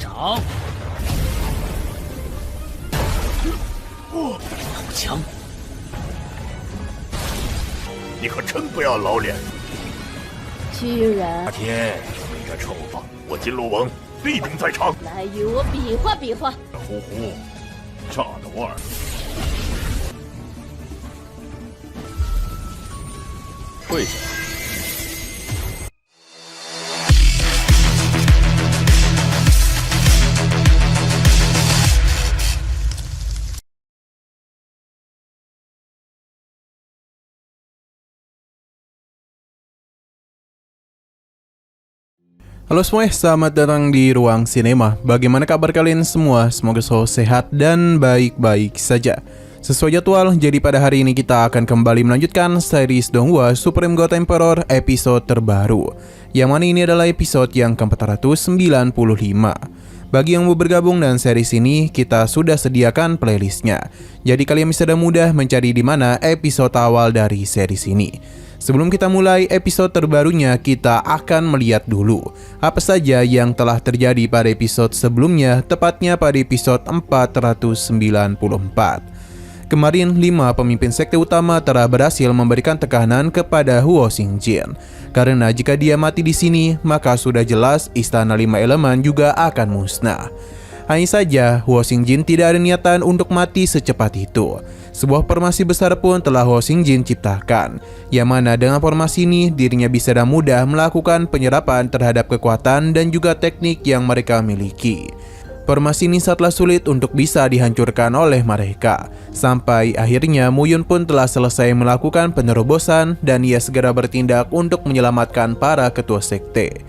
长，好强！你可真不要老脸！居然大天，你这丑话，我金鹿王必定在场。来与我比划比划！呼呼，炸头儿！跪下！Halo semuanya, selamat datang di Ruang Sinema. Bagaimana kabar kalian semua? Semoga selalu sehat dan baik-baik saja. Sesuai jadwal, jadi pada hari ini kita akan kembali melanjutkan series Donghua Supreme God Emperor episode terbaru, yang mana ini adalah episode yang ke-495. Bagi yang mau bergabung dengan series ini, kita sudah sediakan playlistnya. Jadi kalian bisa dengan mudah mencari di mana episode awal dari series ini. Sebelum kita mulai episode terbarunya, kita akan melihat dulu apa saja yang telah terjadi pada episode sebelumnya, tepatnya pada episode 494. Kemarin, 5 pemimpin sekte utama telah berhasil memberikan tekanan kepada Huo Xingjin. Karena jika dia mati di sini, maka sudah jelas istana 5 elemen juga akan musnah. Hanya saja, Huo Xingjin tidak ada niatan untuk mati secepat itu. Sebuah formasi besar pun telah Huo Xingjin ciptakan, yang mana dengan formasi ini dirinya bisa dengan mudah melakukan penyerapan terhadap kekuatan dan juga teknik yang mereka miliki. Formasi ini sangatlah sulit untuk bisa dihancurkan oleh mereka. Sampai akhirnya Mu Yun pun telah selesai melakukan penerobosan dan ia segera bertindak untuk menyelamatkan para ketua sekte.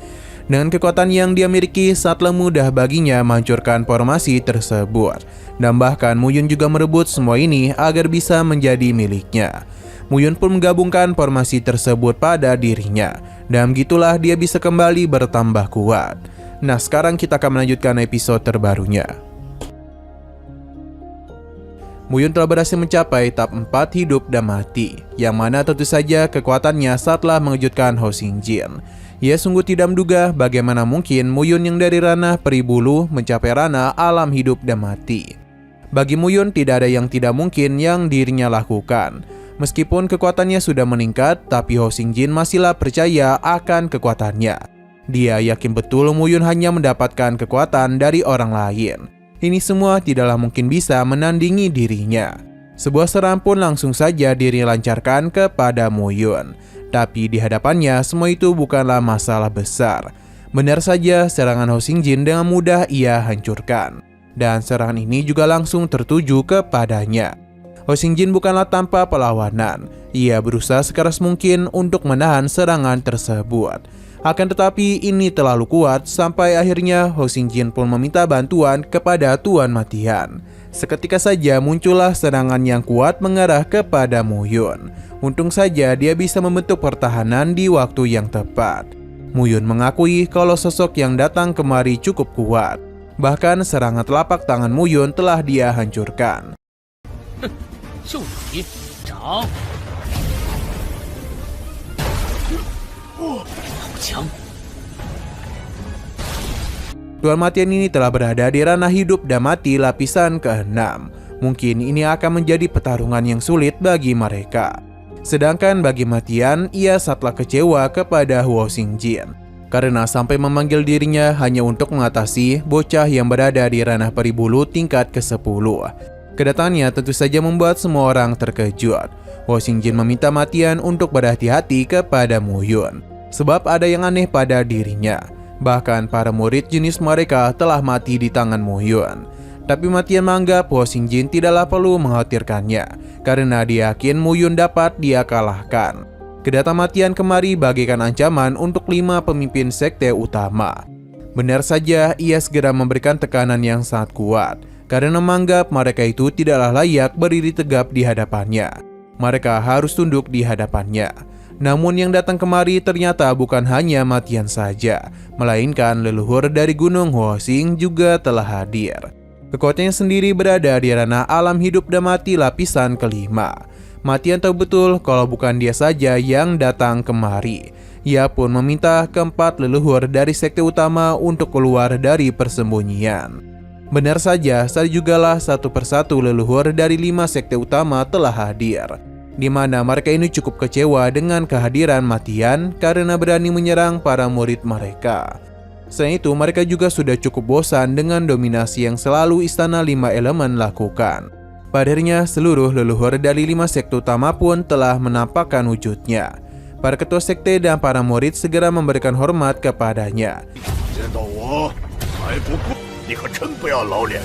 Dengan kekuatan yang dia miliki, sangatlah mudah baginya menghancurkan formasi tersebut. Dan bahkan Mu Yun juga merebut semua ini agar bisa menjadi miliknya. Mu Yun pun menggabungkan formasi tersebut pada dirinya. Dan begitulah dia bisa kembali bertambah kuat. Nah, sekarang kita akan melanjutkan episode terbarunya. Mu Yun telah berhasil mencapai tahap 4 hidup dan mati, yang mana tentu saja kekuatannya sangatlah mengejutkan Huo Xingjin. Ia sungguh tidak menduga bagaimana mungkin Mu Yun yang dari ranah peri bulu mencapai ranah alam hidup dan mati. Bagi Mu Yun tidak ada yang tidak mungkin yang dirinya lakukan. Meskipun kekuatannya sudah meningkat, tapi Huo Xingjin masihlah percaya akan kekuatannya. Dia yakin betul Mu Yun hanya mendapatkan kekuatan dari orang lain. Ini semua tidaklah mungkin bisa menandingi dirinya. Sebuah serangan pun langsung saja dirinya lancarkan kepada Mu Yun. Tapi di hadapannya semua itu bukanlah masalah besar. Benar saja serangan Huo Xingjin dengan mudah ia hancurkan. Dan serangan ini juga langsung tertuju kepadanya. Huo Xingjin bukanlah tanpa perlawanan. Ia berusaha sekeras mungkin untuk menahan serangan tersebut. Akan tetapi ini terlalu kuat sampai akhirnya Huo Xingjin pun meminta bantuan kepada Tuan Matian. Seketika saja muncullah serangan yang kuat mengarah kepada Mu Yun. Untung saja dia bisa membentuk pertahanan di waktu yang tepat. Mu Yun mengakui kalau sosok yang datang kemari cukup kuat. Bahkan serangan telapak tangan Mu Yun telah dia hancurkan. 就你长，好强！ Tuan Matian ini telah berada di ranah hidup dan mati lapisan ke-6. Mungkin ini akan menjadi pertarungan yang sulit bagi mereka. Sedangkan bagi Matian, ia sangatlah kecewa kepada Huo Xingjin. Karena sampai memanggil dirinya hanya untuk mengatasi bocah yang berada di ranah peribulu tingkat ke-10. Kedatangannya tentu saja membuat semua orang terkejut. Huo Xingjin meminta Matian untuk berhati-hati kepada Mu Yun. Sebab ada yang aneh pada dirinya. Bahkan para murid jenis mereka telah mati di tangan Mu Yun. Tapi Matian menganggap Huo Xingjin tidaklah perlu mengkhawatirkannya, karena dia yakin Mu Yun dapat dia kalahkan. Kedatangan Matian kemari bagaikan ancaman untuk 5 pemimpin sekte utama. Benar saja ia segera memberikan tekanan yang sangat kuat, karena menganggap mereka itu tidaklah layak berdiri tegap di hadapannya. Mereka harus tunduk di hadapannya. Namun yang datang kemari ternyata bukan hanya Matian saja, melainkan leluhur dari Gunung Huoxing juga telah hadir. Kekuatannya sendiri berada di ranah alam hidup dan mati lapisan ke-5. Matian tahu betul kalau bukan dia saja yang datang kemari. Ia pun meminta keempat leluhur dari sekte utama untuk keluar dari persembunyian. Benar saja, saat jugalah satu persatu leluhur dari 5 sekte utama telah hadir, di mana mereka ini cukup kecewa dengan kehadiran Matian karena berani menyerang para murid mereka. Selain itu, mereka juga sudah cukup bosan dengan dominasi yang selalu Istana 5 Elemen lakukan. Pada akhirnya, seluruh leluhur dari 5 sekte utama pun telah menampakkan wujudnya. Para ketua sekte dan para murid segera memberikan hormat kepadanya. 你可真不要老脸！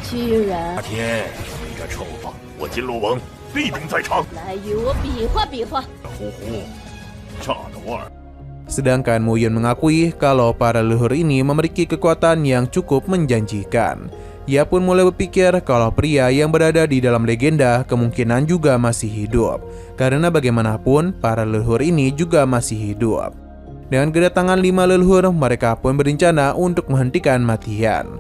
居然那天你这臭话，我金罗王必定在场。来与我比划比划。呼呼，炸着玩儿。 Sedangkan Mu Yun mengakui kalau para leluhur ini memiliki kekuatan yang cukup menjanjikan. Ia pun mulai berpikir kalau pria yang berada di dalam legenda kemungkinan juga masih hidup, karena bagaimanapun para leluhur ini juga masih hidup. Dengan kedatangan 5 leluhur, mereka pun berencana untuk menghentikan Matian.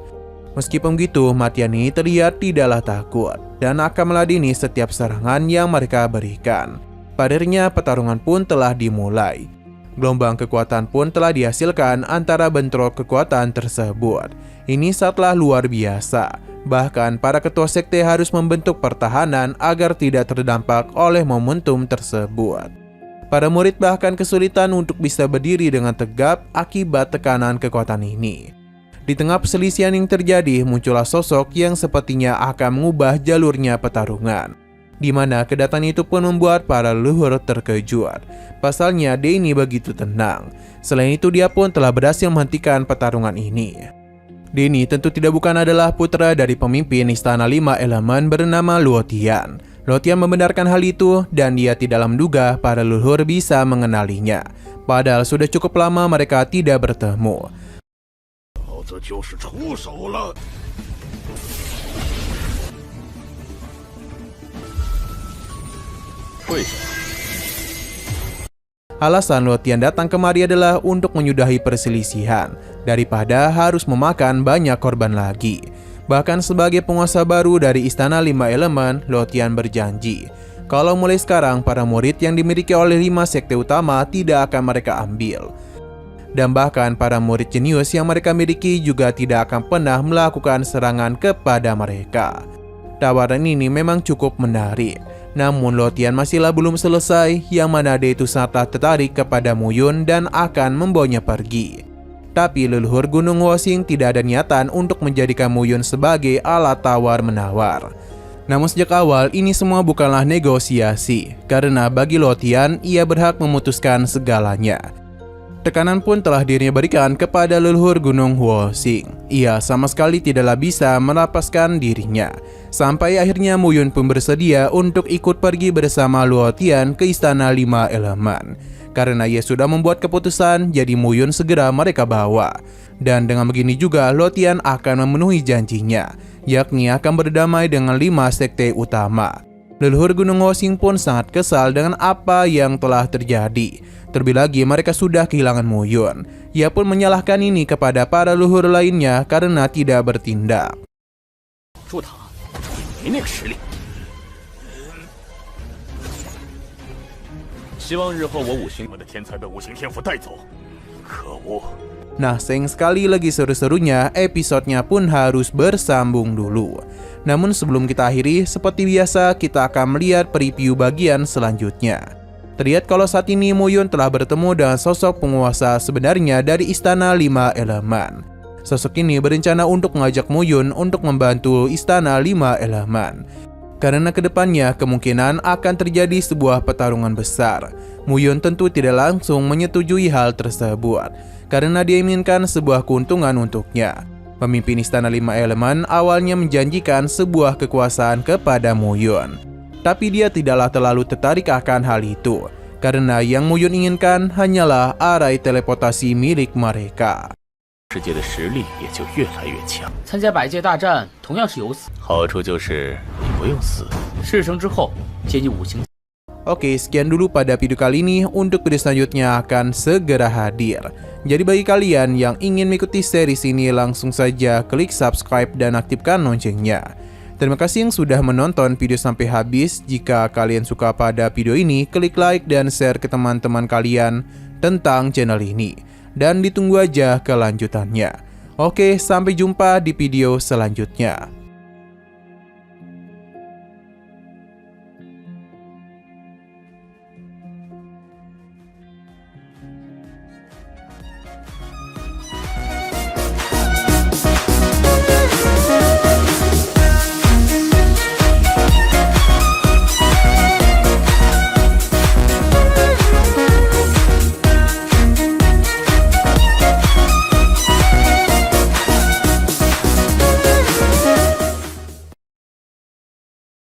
Meskipun begitu, Matian ini terlihat tidaklah takut dan akan meladeni setiap serangan yang mereka berikan. Pada akhirnya, pertarungan pun telah dimulai. Gelombang kekuatan pun telah dihasilkan antara bentrok kekuatan tersebut. Ini sangatlah luar biasa. Bahkan para ketua sekte harus membentuk pertahanan agar tidak terdampak oleh momentum tersebut. Para murid bahkan kesulitan untuk bisa berdiri dengan tegap akibat tekanan kekuatan ini. Di tengah perselisihan yang terjadi, muncullah sosok yang sepertinya akan mengubah jalurnya pertarungan, di mana kedatangan itu pun membuat para leluhur terkejut. Pasalnya, dia ini begitu tenang. Selain itu, dia pun telah berhasil menghentikan pertarungan ini. Dia ini tentu tidak bukan adalah putra dari pemimpin Istana 5 Elemen bernama Luo Tian. Luo Tian membenarkan hal itu dan dia tidaklah menduga para leluhur bisa mengenalinya. Padahal sudah cukup lama mereka tidak bertemu. Alasan Luo Tian datang kemari adalah untuk menyudahi perselisihan daripada harus memakan banyak korban lagi. Bahkan sebagai penguasa baru dari Istana 5 Elemen, Luo Tian berjanji kalau mulai sekarang para murid yang dimiliki oleh 5 sekte utama tidak akan mereka ambil. Dan bahkan para murid jenius yang mereka miliki juga tidak akan pernah melakukan serangan kepada mereka. Tawaran ini memang cukup menarik. Namun Luo Tian masihlah belum selesai, yang mana dia itu sangatlah tertarik kepada Mu Yun dan akan membawanya pergi. Tapi leluhur Gunung Woxing tidak ada niatan untuk menjadikan Mu Yun sebagai alat tawar-menawar. Namun sejak awal ini semua bukanlah negosiasi, karena bagi Luo Tian ia berhak memutuskan segalanya. Tekanan pun telah dirinya berikan kepada leluhur Gunung Woxing. Ia sama sekali tidaklah bisa melepaskan dirinya. Sampai akhirnya Mu Yun pun bersedia untuk ikut pergi bersama Luo Tian ke Istana 5 Elemen. Karena ia sudah membuat keputusan, jadi Mu Yun segera mereka bawa. Dan dengan begini juga Luo Tian akan memenuhi janjinya, yakni akan berdamai dengan 5 sekte utama. Leluhur Gunung Woxing pun sangat kesal dengan apa yang telah terjadi. Terlebih lagi mereka sudah kehilangan Mu Yun. Ia pun menyalahkan ini kepada para leluhur lainnya karena tidak bertindak. 住他，没那个实力。希望日后我五行我的天才被五行天赋带走，可恶！ Nah, sayang sekali lagi seru-serunya, episodenya pun harus bersambung dulu. Namun sebelum kita akhiri, seperti biasa kita akan melihat preview bagian selanjutnya. Terlihat kalau saat ini Mu Yun telah bertemu dengan sosok penguasa sebenarnya dari Istana 5 Elemen. Sosok ini berencana untuk mengajak Mu Yun untuk membantu Istana 5 Elemen. Karena kedepannya kemungkinan akan terjadi sebuah pertarungan besar. Mu Yun tentu tidak langsung menyetujui hal tersebut, karena dia inginkan sebuah keuntungan untuknya. Pemimpin Istana 5 Elemen awalnya menjanjikan sebuah kekuasaan kepada Mu Yun. Tapi dia tidaklah terlalu tertarik akan hal itu, karena yang Mu Yun inginkan hanyalah arai teleportasi milik mereka. 世界的实力也就越来越强。参加百界大战同样是有死，好处就是你不用死。事成之后接近五行。 Oke, sekian dulu pada video kali ini. Untuk video selanjutnya akan segera hadir. Jadi bagi kalian yang ingin mengikuti series ini, langsung saja klik subscribe dan aktifkan loncengnya. Terima kasih yang sudah menonton video sampai habis. Jika kalian suka pada video ini, klik like dan share ke teman-teman kalian tentang channel ini. Dan ditunggu aja kelanjutannya. Oke, sampai jumpa di video selanjutnya.